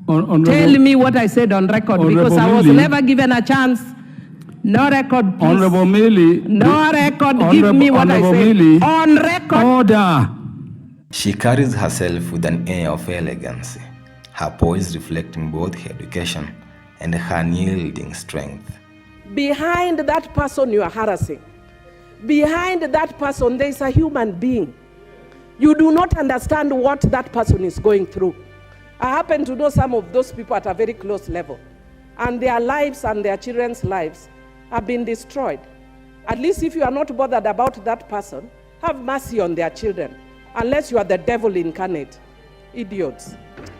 Tell me what I said on record, because I was never given a chance. No record, please. Honorable Millie. No record, give me what I said. Millie, on record. Order. She carries herself with an air of elegance, her poise reflecting both her education and her unyielding strength. Behind that person you are harassing, behind that person there is a human being. You do not understand what that person is going through. I happen to know some of those people at a very close level, and their lives and their children's lives have been destroyed. At least if you are not bothered about that person, have mercy on their children, unless you are the devil incarnate. Idiots.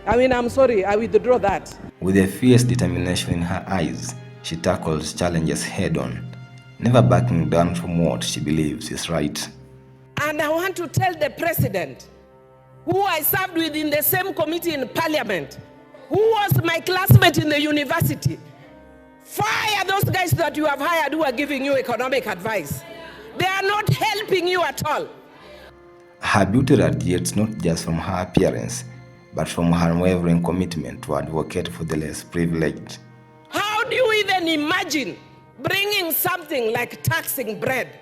I mean, I'm sorry, I withdraw that. With a fierce determination in her eyes, she tackles challenges head-on, never backing down from what she believes is right. And I want to tell the president, who I served with in the same committee in parliament, who was my classmate in the university, fire those guys that you have hired who are giving you economic advice. They are not helping you at all. Her beauty radiates not just from her appearance, but from her unwavering commitment to advocate for the less privileged. How do you even imagine bringing something like taxing bread,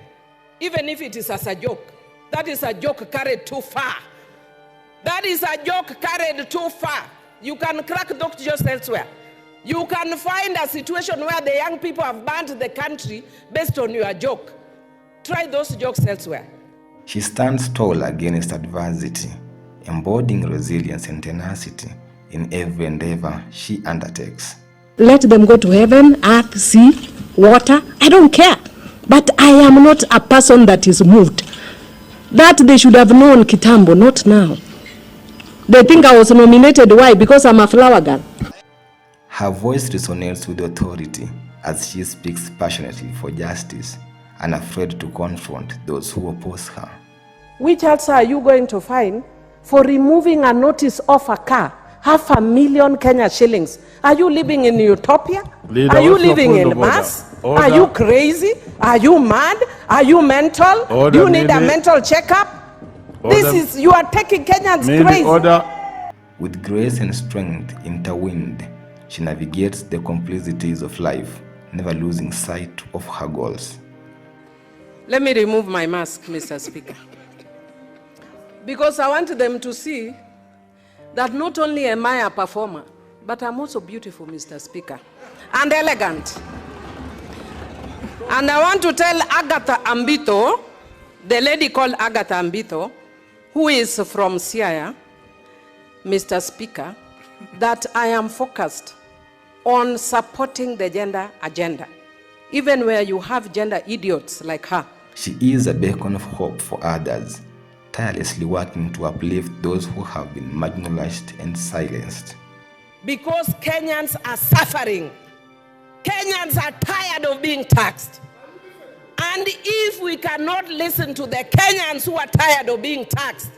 even if it is as a joke? That is a joke carried too far. That is a joke carried too far. You can crack those jokes elsewhere. You can find a situation where the young people have burnt the country based on your joke. Try those jokes elsewhere. She stands tall against adversity, embodying resilience and tenacity in every endeavor she undertakes. Let them go to heaven, earth, sea, water. I don't care. But I am not a person that is moved. That they should have known kitambo, not now. They think I was nominated. Why? Because I'm a flower girl. Her voice resonates with authority as she speaks passionately for justice, unafraid to confront those who oppose her. Which answer are you going to find for removing a notice off a car? 500,000 Kenya shillings. Are you living in utopia? Leader, are you living in Mars? Are you crazy? Are you mad? Are you mental? Order, do you need Millie. a mental checkup? You are taking Kenyans Millie, crazy. order. With grace and strength intertwined, she navigates the complexities of life, never losing sight of her goals. Let me remove my mask, Mr. Speaker. Because I want them to see that not only am I a performer, but I'm also beautiful, Mr. Speaker, and elegant. And I want to tell Agatha Ambito, the lady called Agatha Ambito, who is from Siaya, Mr. Speaker, that I am focused on supporting the gender agenda, even where you have gender idiots like her. She is a beacon of hope for others, tirelessly working to uplift those who have been marginalized and silenced. Because Kenyans are suffering. Kenyans are tired of being taxed. And if we cannot listen to the Kenyans who are tired of being taxed,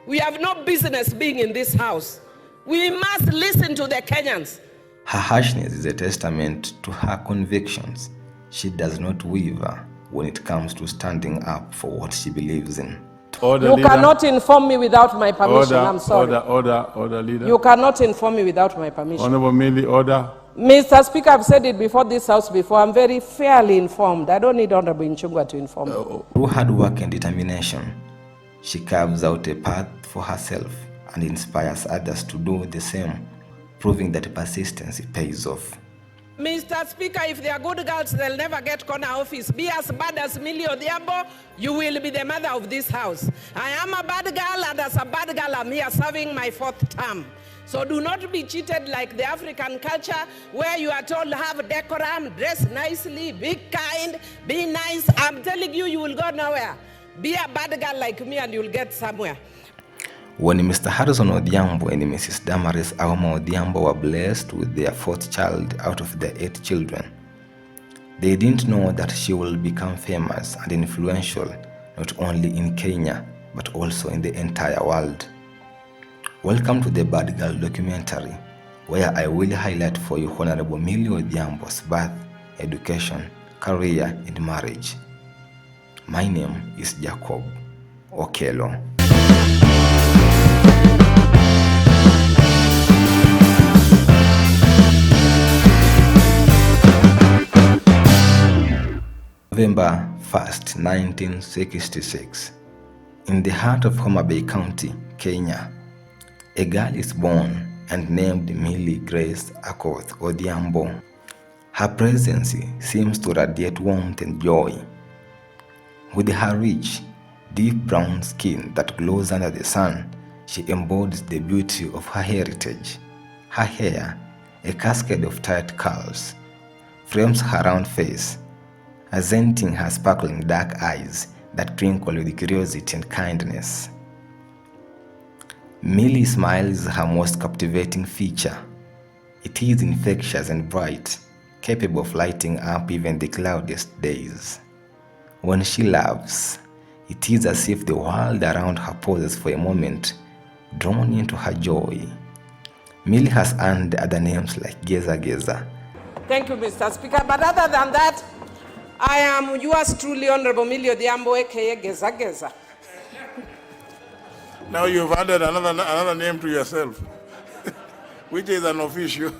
we have no business being in this house. We must listen to the Kenyans. Her harshness is a testament to her convictions. She does not waver when it comes to standing up for what she believes in. Order, you leader. cannot inform me without my permission. Order, I'm sorry. Order, leader. You cannot inform me without my permission. Honorable Millie, order. Mr. Speaker, I've said it before this house before. I'm very fairly informed. I don't need Honorable Nchungwa to inform me. Through hard work and determination, she carves out a path for herself and inspires others to do the same, proving that persistence pays off. Mr. Speaker, if they are good girls, they'll never get corner office. Be as bad as Millie odhiambo, you will be the mother of this house. I am a bad girl, and as a bad girl, I'm here serving my 4th term. So do not be cheated like the African culture, where you are told have decorum, dress nicely, be kind, be nice. I'm telling you, you will go nowhere. Be a bad girl like me and you'll get somewhere. When Mr. Harrison Odhiambo and Mrs. Damaris Auma Odhiambo were blessed with their 4th child out of their 8 children, they didn't know that she will become famous and influential not only in Kenya, but also in the entire world. Welcome to the Bad Girl documentary, where I will highlight for you Honorable Millie Odhiambo's birth, education, career, and marriage. My name is Jacob Okello. November 1st, 1966, in the heart of Homa Bay County, Kenya, a girl is born and named Millie Grace Akoth Odhiambo. Her presence seems to radiate warmth and joy. With her rich, deep brown skin that glows under the sun, she embodies the beauty of her heritage. Her hair, a cascade of tight curls, frames her round face, accenting her sparkling dark eyes that twinkle with curiosity and kindness. Millie's smile is her most captivating feature. It is infectious and bright, capable of lighting up even the cloudiest days. When she laughs, it is as if the world around her pauses for a moment, drawn into her joy. Millie has earned other names like Geza Geza. Thank you, Mr. Speaker. But other than that, I am yours truly, Honorable Millie Odhiambo, aka Geza Geza. Now you've added another name to yourself, which is unofficial.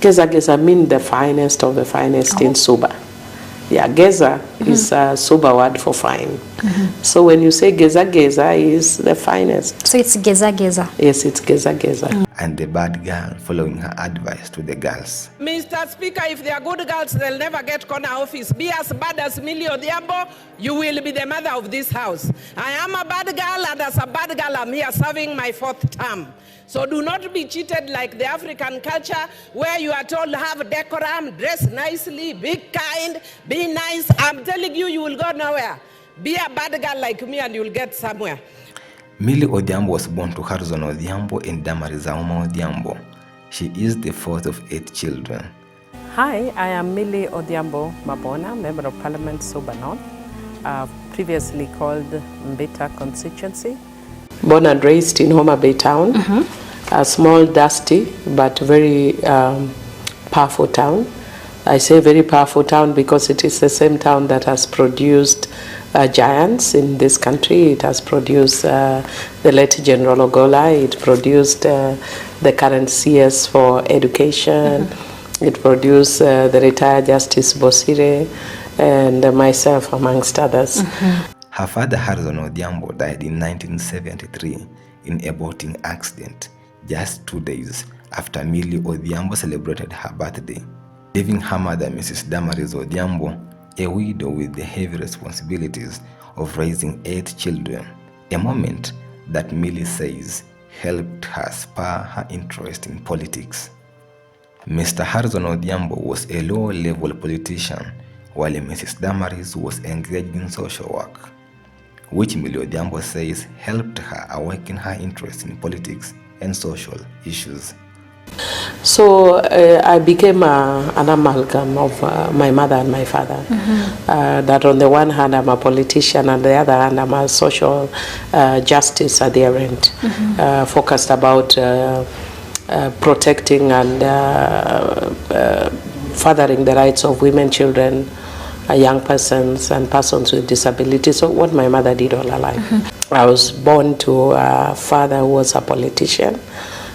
Geza Geza means the finest of the finest in Suba. Yeah, Geza is a Suba word for fine. So when you say Geza Geza is the finest. So it's Geza Geza. Yes, it's Geza Geza. And the bad girl following her advice to the girls. Mr. Speaker, if they are good girls, they'll never get corner office. Be as bad as Millie Odhiambo, you will be the mother of this house. I am a bad girl, and as a bad girl, I'm here serving my 4th term. So do not be cheated like the African culture where you are told have decorum, dress nicely, be kind, be nice. I'm telling you, you will go nowhere. Be a bad girl like me and you'll get somewhere. Millie Odhiambo was born to Harrison Odhiambo and Damaris Odhiambo. She is the 4th of 8 children. Hi, I am Millie Odhiambo Mabona, Member of Parliament, Suba North, previously called Mbita constituency. Born and raised in Homa Bay town, a small, dusty, but very powerful town. I say very powerful town because it is the same town that has produced giants in this country. It has produced the late General Ogola. It produced the current CS for education. It produced the retired Justice Bosire and myself, amongst others. Her father, Harrison Odhiambo, died in 1973 in a boating accident, just 2 days after Millie Odhiambo celebrated her birthday, leaving her mother, Mrs. Damaris Odhiambo, a widow with the heavy responsibilities of raising 8 children, a moment that Millie says helped her spur her interest in politics. Mr. Harrison Odhiambo was a low-level politician, while Mrs. Damaris was engaged in social work, which Millie Odhiambo says helped her awaken her interest in politics and social issues. So I became an amalgam of my mother and my father. That on the one hand I'm a politician, and the other hand I'm a social justice adherent, focused about protecting and furthering the rights of women, children, young persons and persons with disabilities. So what my mother did all her life. I was born to a father who was a politician,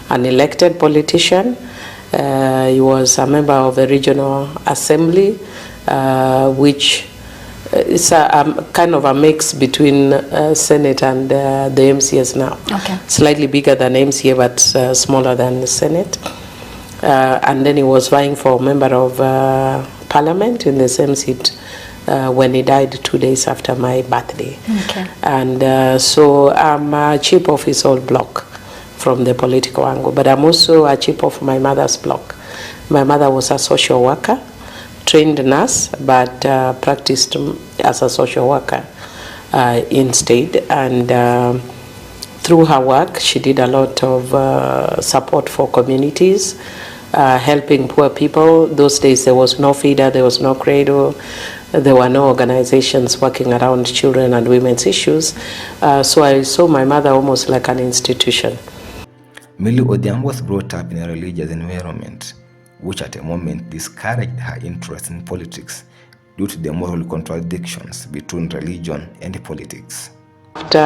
an elected politician. He was a member of the regional assembly, which is a kind of a mix between Senate and the MCS now. Okay. Slightly Slightly bigger than MCA, but smaller than the Senate. And then he was vying for a member of Parliament in the same seat when he died 2 days after my birthday. Okay. And so I'm a chief of his old block from the political angle, but I'm also a chief of my mother's block. My mother was a social worker, trained nurse, but practiced as a social worker in state. And through her work, she did a lot of support for communities, helping poor people. Those days there was no feeder, there was no cradle, there were no organizations working around children and women's issues. So I saw my mother almost like an institution. Millie Odhiambo was brought up in a religious environment, which at a moment discouraged her interest in politics due to the moral contradictions between religion and politics. After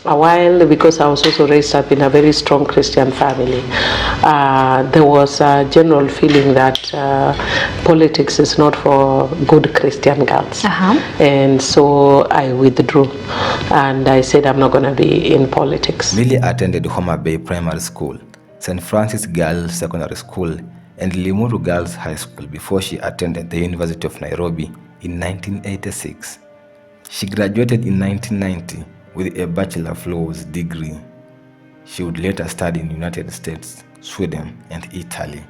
a while, because I was also raised up in a very strong Christian family, there was a general feeling that politics is not for good Christian girls. And so I withdrew and I said I'm not going to be in politics. Millie attended Homa Bay Primary School, St. Francis Girls Secondary School, and Limuru Girls High School before she attended the University of Nairobi in 1986. She graduated in 1990 with a Bachelor of Laws degree. She would later study in the United States, Sweden, and Italy.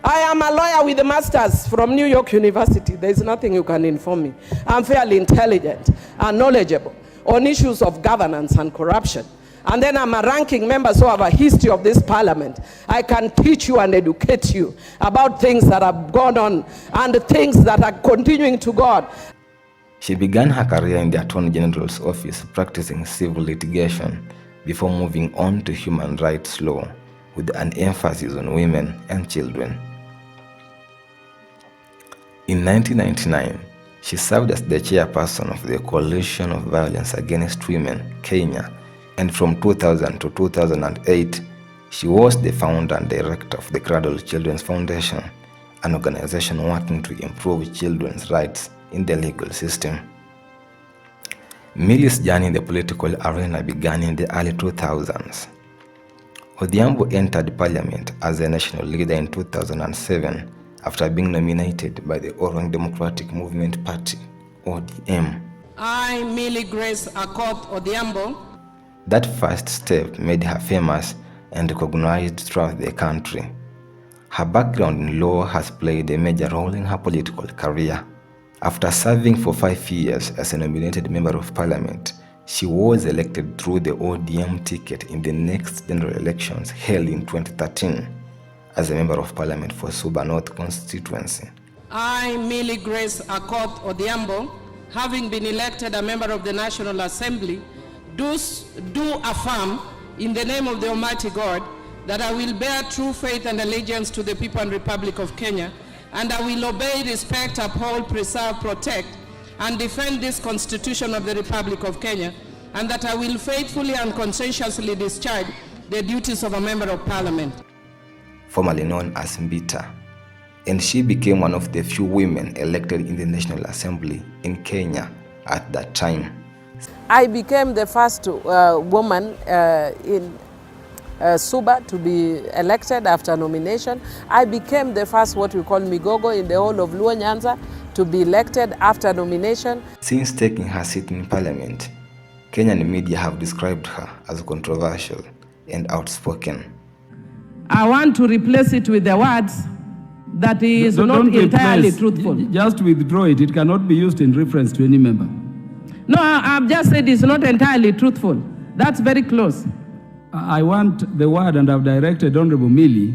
I am a lawyer with a master's from New York University. There is nothing you can inform me. I'm fairly intelligent and knowledgeable on issues of governance and corruption. And then I'm a ranking member, so I have a history of this parliament. I can teach you and educate you about things that have gone on and things that are continuing to go on. She began her career in the Attorney General's office practicing civil litigation before moving on to human rights law with an emphasis on women and children. In 1999, she served as the chairperson of the Coalition of Violence Against Women, Kenya, and from 2000 to 2008, she was the founder and director of the Cradle Children's Foundation, an organization working to improve children's rights in the legal system. Millie's journey in the political arena began in the early 2000s. Odhiambo entered parliament as a national leader in 2007 after being nominated by the Orange Democratic Movement Party, ODM. I, Millie Grace Akoth Odhiambo. That first step made her famous and recognized throughout the country. Her background in law has played a major role in her political career. After serving for 5 years as a nominated member of parliament, she was elected through the ODM ticket in the next general elections held in 2013 as a member of parliament for Suba North constituency. I, Millie Grace Akoth Odhiambo, having been elected a member of the National Assembly, do affirm in the name of the Almighty God that I will bear true faith and allegiance to the people and Republic of Kenya, and I will obey, respect, uphold, preserve, protect, and defend this Constitution of the Republic of Kenya, and that I will faithfully and conscientiously discharge the duties of a member of parliament. Formerly known as Mbita, and she became one of the few women elected in the National Assembly in Kenya at that time. I became the first woman in Suba to be elected after nomination. I became the first what we call Migogo in the whole of Luo Nyanza to be elected after nomination. Since taking her seat in parliament, Kenyan media have described her as controversial and outspoken. I want to replace it with the words that is not entirely truthful. Just withdraw it. It cannot be used in reference to any member. No, I've just said it's not entirely truthful. That's very close. I want the word, and I've directed Honorable Millie,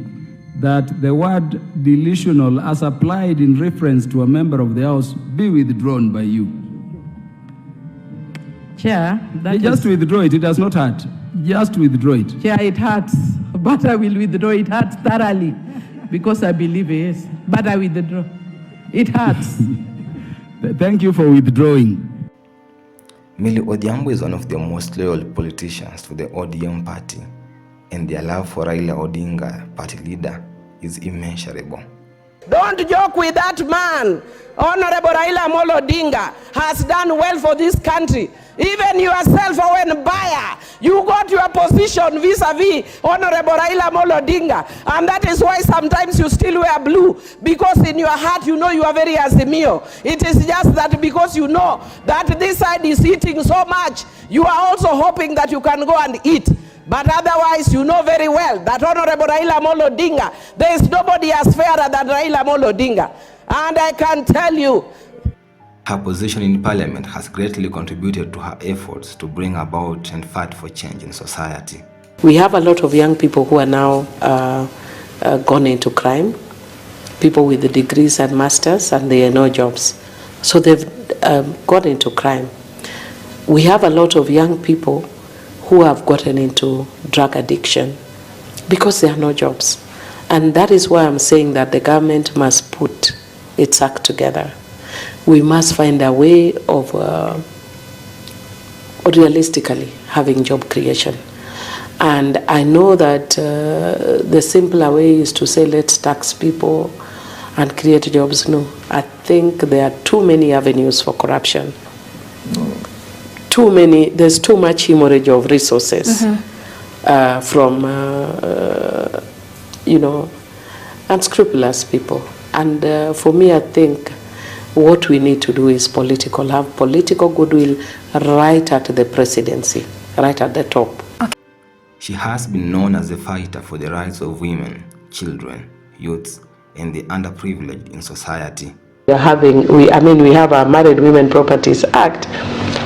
that the word delusional as applied in reference to a member of the House be withdrawn by you. Chair, just withdraw it. It does not hurt. Just withdraw it. Chair, it hurts, but I will withdraw. It hurts thoroughly because I believe it is, but I withdraw. It hurts. Thank you for withdrawing. Millie Odhiambo is one of the most loyal politicians to the ODM party, and their love for Raila Odinga, party leader, is immeasurable. Don't joke with that man. Honorable Raila Amolo Odinga has done well for this country. Even yourself, Owen Baya, you got your position vis-a-vis Honorable Raila Amolo Odinga. And that is why sometimes you still wear blue, because in your heart you know you are very Azimio. It is just that because you know that this side is eating so much, you are also hoping that you can go and eat. But otherwise, you know very well that Honorable Raila Amolo Odinga, there is nobody as fairer than Raila Amolo Odinga. And I can tell you, her position in parliament has greatly contributed to her efforts to bring about and fight for change in society. we have a lot of young people who are now gone into crime, people with the degrees and masters, and they are no jobs. So they've gone into crime. We have a lot of young people who have gotten into drug addiction because there are no jobs. And that is why I'm saying that the government must put its act together. We must find a way of realistically having job creation. And I know that the simpler way is to say let's tax people and create jobs. No, I think there are too many avenues for corruption. There's too much hemorrhage of resources from unscrupulous people. And for me, I think what we need to do is have political goodwill right at the presidency, right at the top. She has been known as a fighter for the rights of women, children, youths, and the underprivileged in society. We have a Married Women Properties Act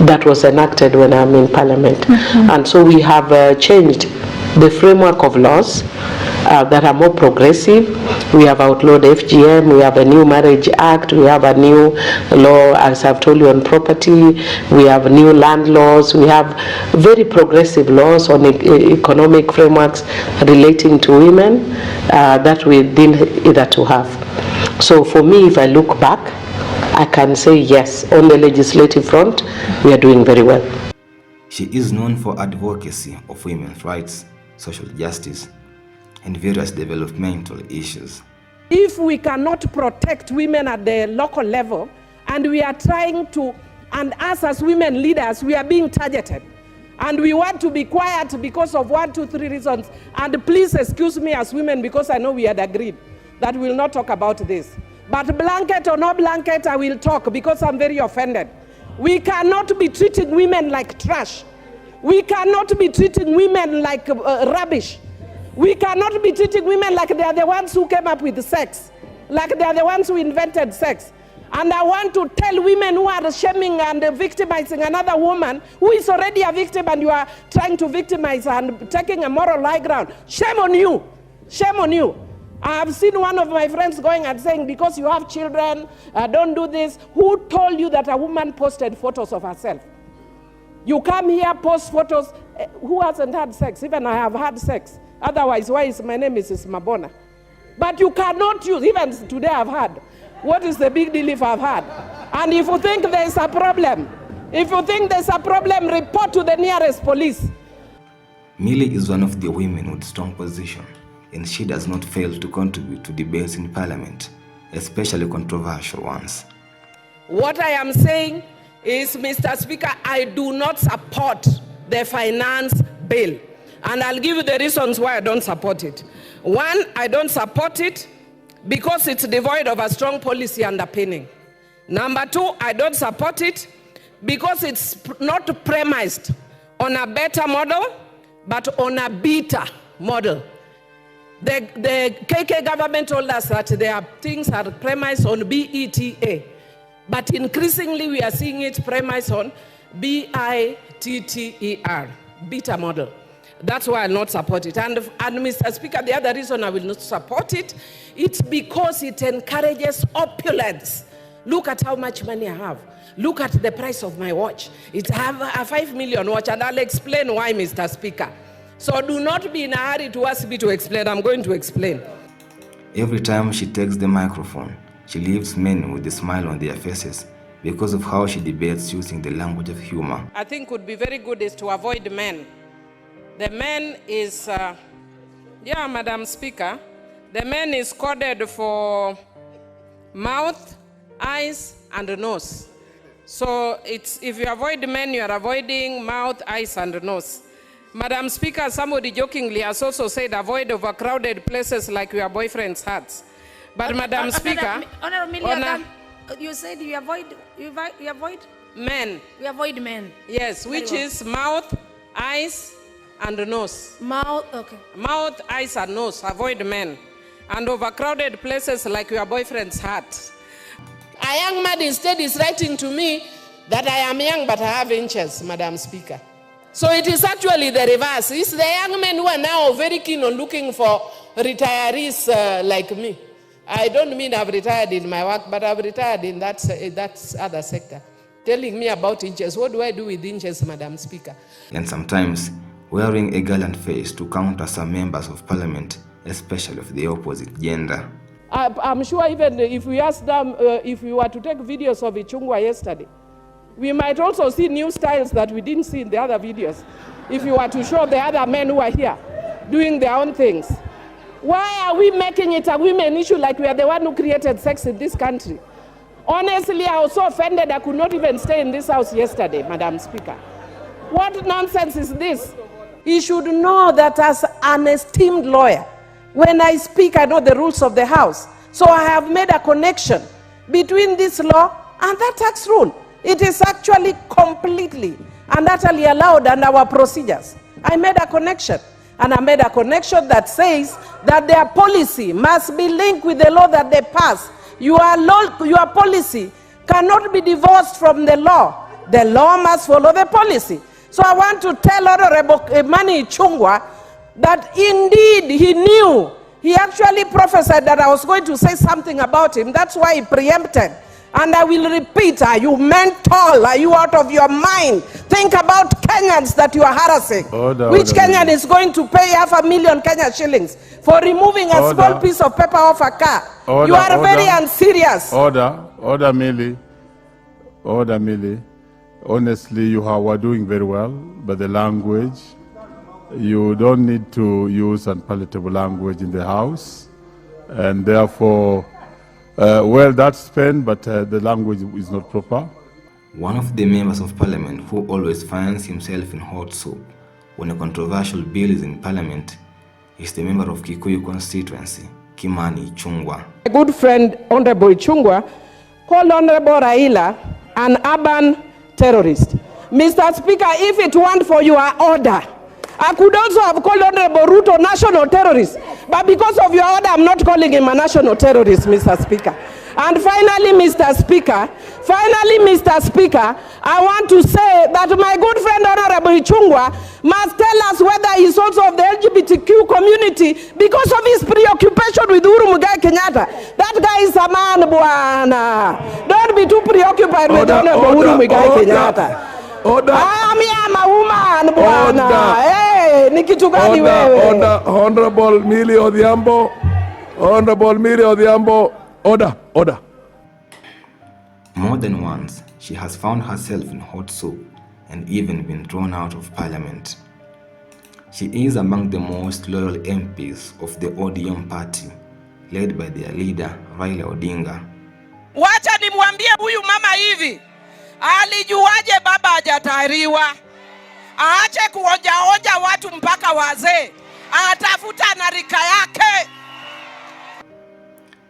that was enacted when I'm in Parliament. And so we have changed the framework of laws that are more progressive. We have outlawed FGM, we have a new Marriage Act, we have a new law, as I've told you, on property, we have new land laws, we have very progressive laws on economic frameworks relating to women that we didn't either to have. So for me, if I look back, I can say yes, on the legislative front, we are doing very well. She is known for advocacy of women's rights, social justice, and various developmental issues. If we cannot protect women at the local level, and we are trying to, and us as women leaders, we are being targeted, and we want to be quiet because of 1, 2, 3 reasons, and please excuse me as women, because I know we had agreed that we will not talk about this. But blanket or no blanket, I will talk because I'm very offended. We cannot be treating women like trash. We cannot be treating women like rubbish. We cannot be treating women like they are the ones who came up with sex, like they are the ones who invented sex. And I want to tell women who are shaming and victimizing another woman who is already a victim, and you are trying to victimize and taking a moral high ground. Shame on you. Shame on you. I have seen one of my friends going and saying, because you have children, don't do this. Who told you that a woman posted photos of herself? You come here, post photos. Who hasn't had sex? Even I have had sex. Otherwise, why is my name Mrs. Mabona? But you cannot use, even today I've had. What is the big deal if I've had? And if you think there's a problem, report to the nearest police. Millie is one of the women with strong position, and she does not fail to contribute to debates in Parliament, especially controversial ones. What I am saying is, Mr. Speaker, I do not support the finance bill. And I'll give you the reasons why I don't support it. One, I don't support it because it's devoid of a strong policy underpinning. Number two, I don't support it because it's not premised on a better model, but on a beta model. The KK government told us that their things are premised on BETA, but increasingly we are seeing it premised on BITTER, beta model. That's why I'll not support it. And Mr. Speaker, the other reason I will not support it, it's because it encourages opulence. Look at how much money I have. Look at the price of my watch. I have a 5 million watch, and I'll explain why, Mr. Speaker. So do not be in a hurry to ask me to explain. I'm going to explain. Every time she takes the microphone, she leaves men with a smile on their faces because of how she debates using the language of humor. I think would be very good is to avoid men. The man is, Madam Speaker, the man is coded for mouth, eyes, and nose. So if you avoid men, you are avoiding mouth, eyes, and nose. Madam Speaker, somebody jokingly has also said avoid overcrowded places like your boyfriend's hats. But Madam Speaker, Honorable, you said you avoid men. We avoid men. Yes, which is mouth, eyes, and nose. Mouth, okay. Mouth, eyes, and nose. Avoid men. And overcrowded places like your boyfriend's hat. A young man instead is writing to me that I am young but I have inches, Madam Speaker. So it is actually the reverse. It's the young men who are now very keen on looking for retirees like me. I don't mean I've retired in my work, but I've retired in that other sector. Telling me about inches. What do I do with inches, Madam Speaker? And sometimes wearing a gallant face to counter some members of Parliament, especially of the opposite gender. I'm sure even if we asked them, if we were to take videos of Ichungwa yesterday, We might also see new styles that we didn't see in the other videos. If you were to show the other men who are here doing their own things. Why are we making it a women issue like we are the one who created sex in this country? Honestly, I was so offended I could not even stay in this house yesterday, Madam Speaker. What nonsense is this? He should know that as an esteemed lawyer, when I speak, I know the rules of the house. So I have made a connection between this law and that tax rule. It is actually completely and utterly allowed under our procedures. I made a connection. And I made a connection that says that their policy must be linked with the law that they pass. Your policy cannot be divorced from the law. The law must follow the policy. So I want to tell Honorable Imani Ichung'wah that indeed he knew. He actually prophesied that I was going to say something about him. That's why he preempted. And I will repeat, are you mental? Are you out of your mind? Think about Kenyans that you are harassing. Which Kenyan is going to pay 500,000 Kenya shillings for removing a small piece of paper off a car? You are very unserious. Order, Millie. Order, Millie. Honestly, you are doing very well, but the language, you don't need to use unpalatable language in the house, and therefore, well, that's spent, but the language is not proper. One of the members of parliament who always finds himself in hot soup when a controversial bill is in parliament is the member of Kikuyu constituency, Kimani Ichung'wah. My good friend, Honorable Ichung'wah, called Honorable Raila an urban terrorist. Mr. Speaker, if it weren't for your order, I could also have called Honorable Ruto national terrorist. But because of your order, I'm not calling him a national terrorist, Mr. Speaker. And finally, Mr. Speaker, I want to say that my good friend Honorable Ichung'wah must tell us whether he's also of the LGBTQ community because of his preoccupation with Uhuru Muigai Kenyatta. That guy is a man, bwana. Don't be too preoccupied with Honorable Uhuru Muigai Kenyatta. I'm a woman, bwana. Hey, ni kitu gani wewe? Honorable Millie Odhiambo. Honorable Millie Odhiambo. Order. More than once, she has found herself in hot soup and even been thrown out of parliament. She is among the most loyal MPs of the ODM party, led by their leader, Raila Odinga. Wacha nimwambie huyu mama hivi, alijuaje baba hajatahiriwa? Aache kuonja watu mpaka wazee, atafuta na rika yake.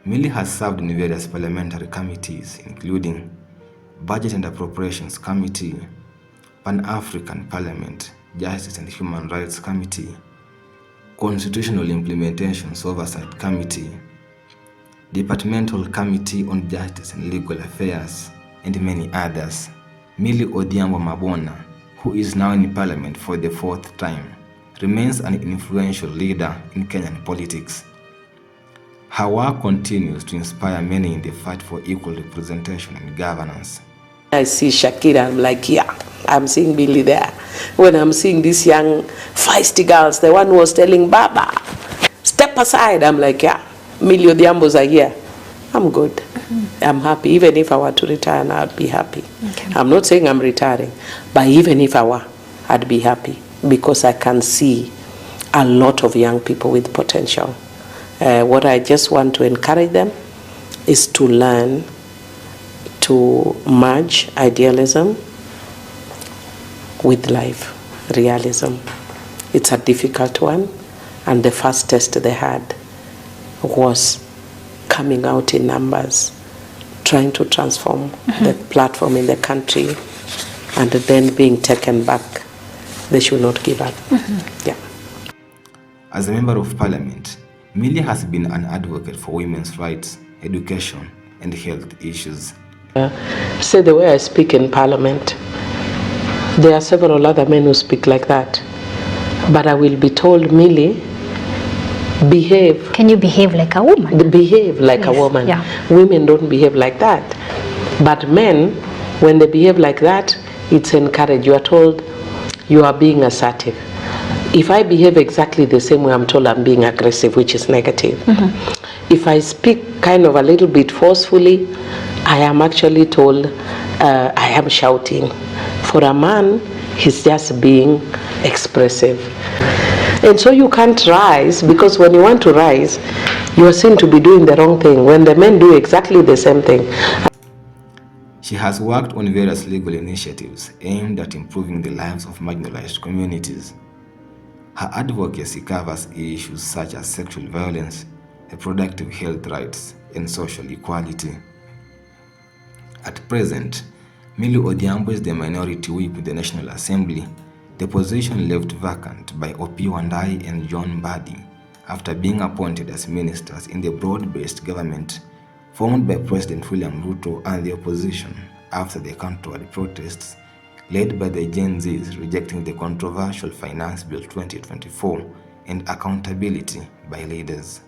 Millie has served in various parliamentary committees, including Budget and Appropriations Committee, Pan-African Parliament, Justice and Human Rights Committee, Constitutional Implementations Oversight Committee, Departmental Committee on Justice and Legal Affairs, and many others. Millie Odhiambo Mabona, who is now in Parliament for the 4th time, remains an influential leader in Kenyan politics. Her work continues to inspire many in the fight for equal representation and governance. I see Shakira, I'm like, yeah, I'm seeing Millie there. When I'm seeing these young feisty girls, the one who was telling Baba, step aside, I'm like, yeah, Millie Odhiambos are here. I'm good. I'm happy. Even if I were to retire now, I'd be happy. Okay. I'm not saying I'm retiring, but even if I were, I'd be happy because I can see a lot of young people with potential. What I just want to encourage them is to learn to merge idealism with life, realism. It's a difficult one, and the first test they had was coming out in numbers, trying to transform the platform in the country, and then being taken back. They should not give up. Yeah. As a member of parliament, Millie has been an advocate for women's rights, education, and health issues. Say the way I speak in parliament, there are several other men who speak like that. But I will be told, Millie, behave. Can you behave like a woman? Behave like a woman. Yeah. Women don't behave like that. But men, when they behave like that, it's encouraged. You are told you are being assertive. If I behave exactly the same way, I'm told I'm being aggressive, which is negative. If I speak kind of a little bit forcefully, I am actually told I am shouting. For a man, he's just being expressive. And so you can't rise, because when you want to rise, you are seen to be doing the wrong thing, when the men do exactly the same thing. She has worked on various legal initiatives aimed at improving the lives of marginalized communities. Her advocacy covers issues such as sexual violence, reproductive health rights, and social equality. At present, Millie Odhiambo is the minority whip in the National Assembly, the position left vacant by Opi Wandai and John Mbadi after being appointed as ministers in the broad-based government formed by President William Ruto and the opposition after the countrywide protests led by the Gen Zs rejecting the controversial Finance Bill 2024 and accountability by leaders.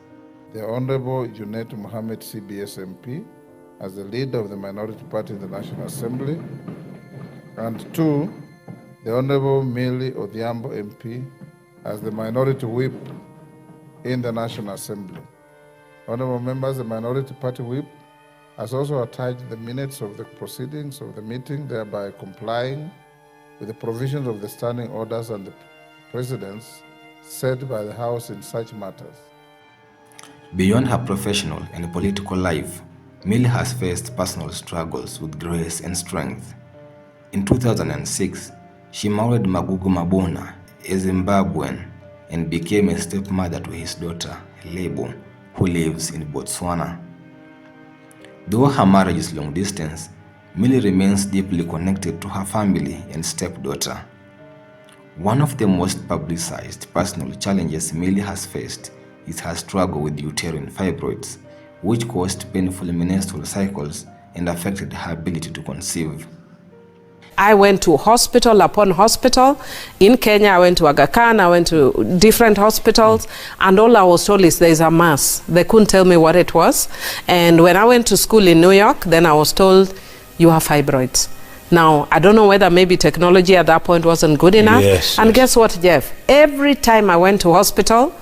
The Honorable Junet Mohammed CBS MP as the leader of the minority party in the National Assembly, and 2, the Honorable Millie Odhiambo MP as the minority whip in the National Assembly. Honorable members, the minority party whip has also attached the minutes of the proceedings of the meeting, thereby complying with the provisions of the standing orders and the precedents set by the House in such matters. Beyond her professional and political life, Millie has faced personal struggles with grace and strength. In 2006, she married Magugu Mabona, a Zimbabwean, and became a stepmother to his daughter, Lebo, who lives in Botswana. Though her marriage is long distance, Millie remains deeply connected to her family and stepdaughter. One of the most publicized personal challenges Millie has faced is her struggle with uterine fibroids, which caused painful menstrual cycles and affected her ability to conceive. I went to hospital upon hospital. In Kenya, I went to Aga Khan, I went to different hospitals, and all I was told is there's a mass. They couldn't tell me what it was. And when I went to school in New York, then I was told, you have fibroids. Now, I don't know whether maybe technology at that point wasn't good enough. Yes, and yes. guess what, Jeff? Every time I went to hospital,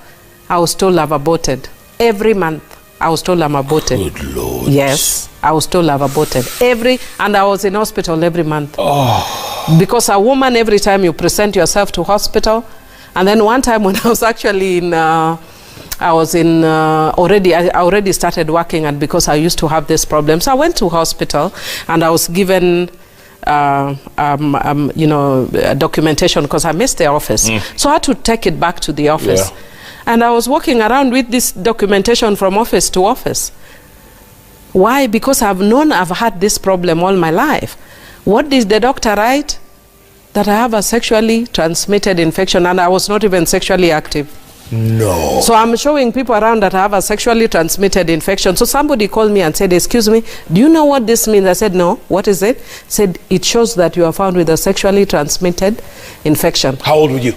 I was told I've aborted. Every month, I was told I'm aborted. Good Lord. Yes, I was told I've aborted. And I was in hospital every month. Oh. Because a woman, every time you present yourself to hospital, and then one time when I was actually in, I already started working, and because I used to have this problem, so I went to hospital and I was given documentation because I missed the office. So I had to take it back to the office. Yeah. And I was walking around with this documentation from office to office. Why? Because I've had this problem all my life. What did the doctor write? That I have a sexually transmitted infection, and I was not even sexually active. No. So I'm showing people around that I have a sexually transmitted infection. So somebody called me and said, excuse me, do you know what this means? I said, no. What is it? Said, it shows that you are found with a sexually transmitted infection. How old were you?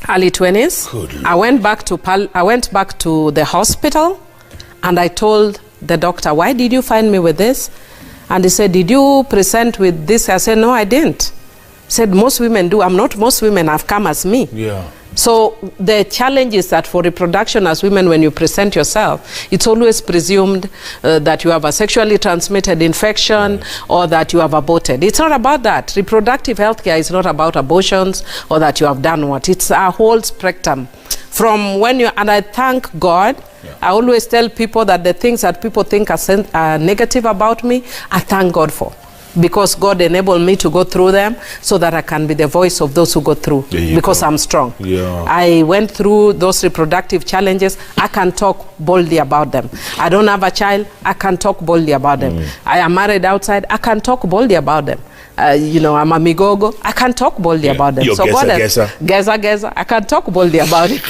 Early 20s. Good Lord. I went back to the hospital, and I told the doctor, why did you find me with this? And he said, did you present with this? I said, no, I didn't. He said, most women do. I'm not most women, have come as me. Yeah. So the challenge is that for reproduction as women, when you present yourself, it's always presumed that you have a sexually transmitted infection, right, or that you have aborted. It's not about that. Reproductive health care is not about abortions or that you have done what. It's a whole spectrum. From when you, and I thank God, yeah, I always tell people that the things that people think are negative about me, I thank God for. Because God enabled me to go through them so that I can be the voice of those who go through, because I'm strong. Yeah. I went through those reproductive challenges. I can talk boldly about them. I don't have a child. I can talk boldly about them. I am married outside. I can talk boldly about them. I'm a migogo. I can talk boldly about them. You're so geza. I can talk boldly about it.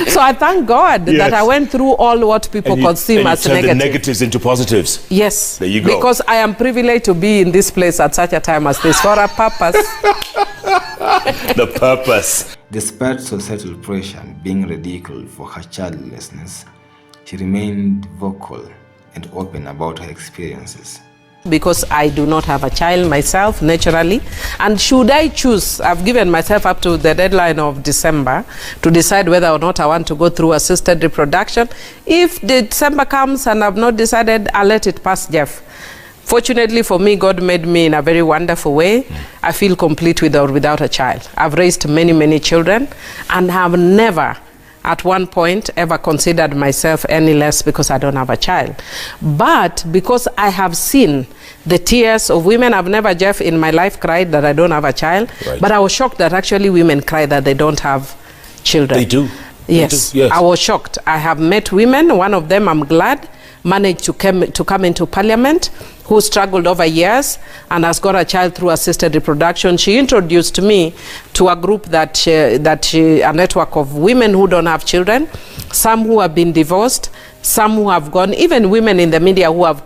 So I thank God that I went through all what people consume as negative. The negatives into positives. Yes. There you go. Because I am privileged to be in this place at such a time as this for a purpose. The purpose. Despite societal pressure and being ridiculed for her childlessness, she remained vocal and open about her experiences. because I do not have a child myself naturally. And should I choose, I've given myself up to the deadline of December to decide whether or not I want to go through assisted reproduction. If December comes and I've not decided, I'll let it pass, Jeff. Fortunately for me, God made me in a very wonderful way. I feel complete with or without a child. I've raised many, many children and have never at one point ever considered myself any less because I don't have a child. But because I have seen the tears of women, I've never, Jeff, in my life cried that I don't have a child. Right. But I was shocked that actually women cry that they don't have children. They do. Yes, They do. Yes. I was shocked. I have met women, one of them, I'm glad, managed to come into parliament, who struggled over years and has got a child through assisted reproduction. She introduced me to a group a network of women who don't have children, some who have been divorced, some who have gone, even women in the media who have,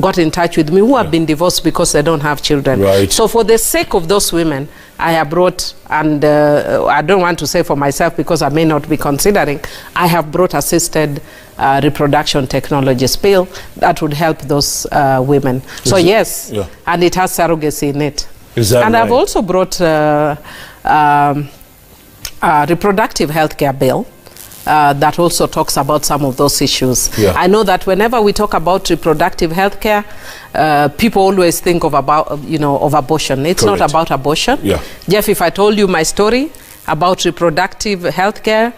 got in touch with me, who have been divorced because they don't have children. Right. So for the sake of those women, I have brought, and I don't want to say for myself because I may not be considering, I have brought assisted reproduction technologies bill that would help those women. So yes, and it has surrogacy in it. Is that and right? I've also brought a reproductive health care bill that also talks about some of those issues. Yeah. I know that whenever we talk about reproductive health care, people always think of abortion. It's Correct. not about abortion. Yeah. Jeff, if I told you my story about reproductive health care,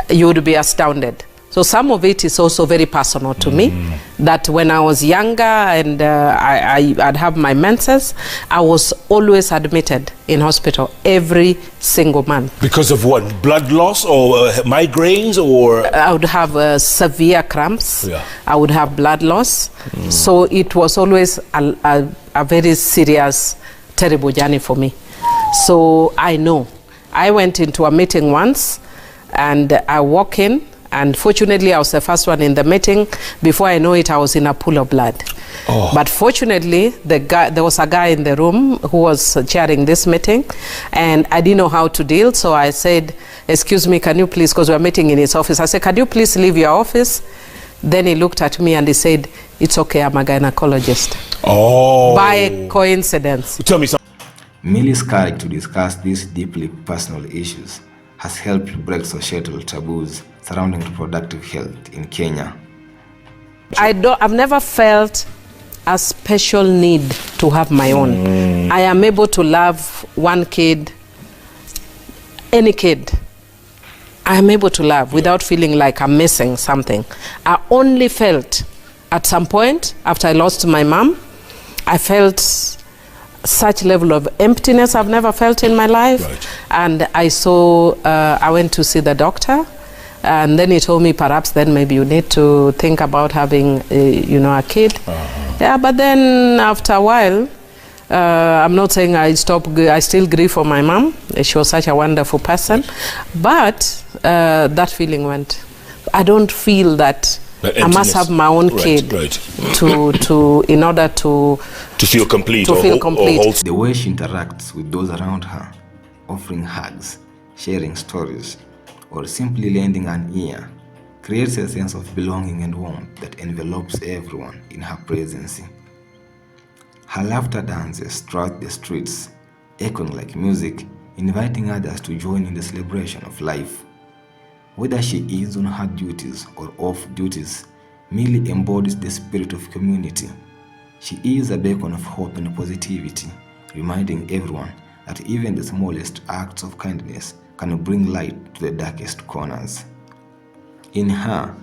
you would be astounded. So some of it is also very personal to me, that when I was younger and I'd have my menses, I was always admitted in hospital every single month. Because of what? Blood loss or migraines or? I would have severe cramps. Yeah. I would have blood loss. So it was always a very serious, terrible journey for me. So I know. I went into a meeting once and I walk in, and fortunately I was the first one in the meeting. Before I know it, I was in a pool of blood. Oh. But fortunately, there was a guy in the room who was chairing this meeting, and I didn't know how to deal, so I said, excuse me, can you please, because we're meeting in his office, I said, can you please leave your office? Then he looked at me and he said, it's okay, I'm a gynecologist. Oh. By coincidence. Tell me something. Millie's courage to discuss these deeply personal issues has helped break societal taboos surrounding reproductive health in Kenya. I've never felt a special need to have my own. I am able to love one kid, any kid. I am able to love without feeling like I'm missing something. I only felt at some point after I lost my mom, I felt such level of emptiness I've never felt in my life. Right. And I went to see the doctor. And then he told me, perhaps then maybe you need to think about having, a kid. Yeah, but then after a while, I'm not saying I still grieve for my mom. She was such a wonderful person. But that feeling went. I don't feel that I must have my own kid in order to feel complete. To feel complete. The way she interacts with those around her, offering hugs, sharing stories, or simply lending an ear, creates a sense of belonging and warmth that envelopes everyone in her presence. Her laughter dances throughout the streets, echoing like music, inviting others to join in the celebration of life. Whether she is on her duties or off duties, Millie embodies the spirit of community. She is a beacon of hope and positivity, reminding everyone that even the smallest acts of kindness can bring light to the darkest corners. In her,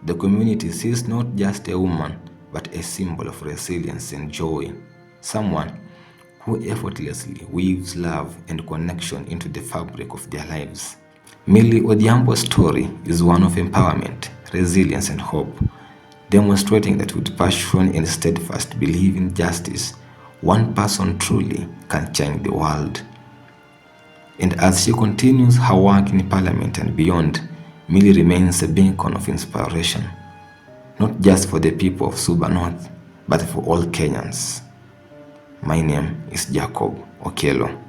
the community sees not just a woman, but a symbol of resilience and joy, someone who effortlessly weaves love and connection into the fabric of their lives. Millie Odhiambo's story is one of empowerment, resilience, and hope, demonstrating that with passion and steadfast belief in justice, one person truly can change the world. And as she continues her work in Parliament and beyond, Millie remains a beacon of inspiration, not just for the people of Suba North, but for all Kenyans. My name is Jacob Okello.